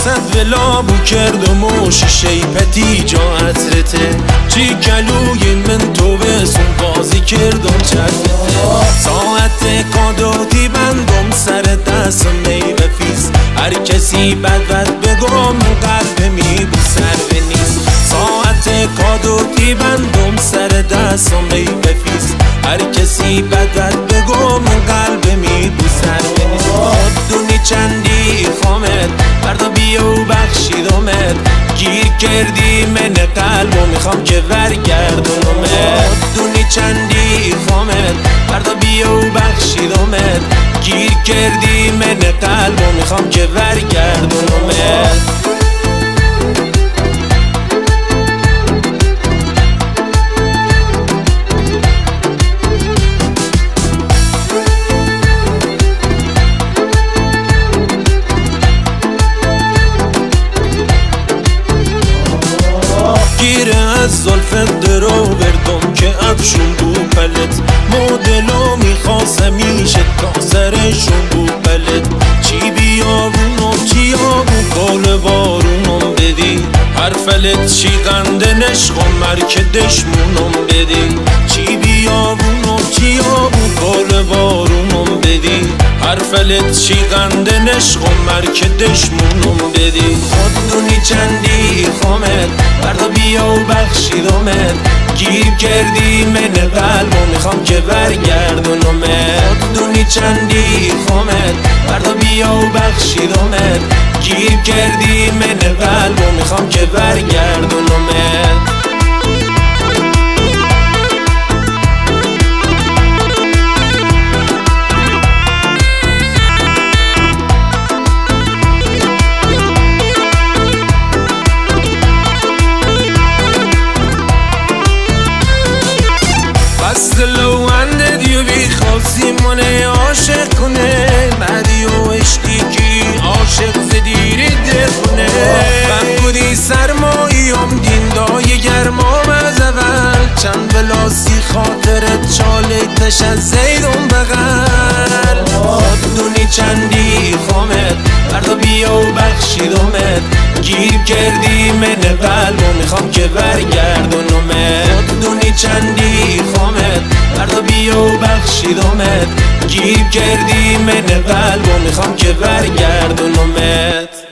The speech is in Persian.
صد ولابو کردم و شیشه پتی جا عطرته چی کلوی من تو بسون بازی کردم چرفته ساعت کاداتی بندم سر دست میوه فیز هر کسی بد بگم قلب می بو سر نیست ساعت کاداتی بندم سر دست میوه فیز هر کسی بد بگم قلب می بو سر نیست دونی چندی خامت فردا بیا و بخشیدمت گیر کردی من قلب و میخوام که برگردونمت دونی چندی خامت فردا بیا و بخشیدمت گیر کردی من قلب و میخوام که برگردونمت گیره از زلفت درو بردم که افشون بو پلت مدلو میخواست میشه تا سرشون بو پلت چی بیارونم چی آبو کال بارونم بدی هر فلت چی قنده نشقم مرکدشمونم بدی چی بیارونم چی آبو کال بارونم بدی هر فلت چی قنده نشقم مرکدشمونم بدی خوددونی چندی خامت فردا بیا و بخشیدمت گیر کردی من قلب و میخوام که برگردونمت خوددونی چندی خامت فردا بیا و بخشیدمت گیر کردی من قلب و میخوام که برگردونمت لو عندي بيخلصي مني عاشق کنه بعدی و عشقی کی عاشق زدیری دخونه من بودی سرماییم دیندای گرمام از اول چند بلاسی خاطرت چالتش از زیدون بغل دونی چندی خامت فردا بیا و بخشیدمت گیر کردی من قلب و میخوام که برگردونمت دونی چندی خامت فردا بیا و بخشیدمت گیر کردی من قلب و میخوام که برگردونمت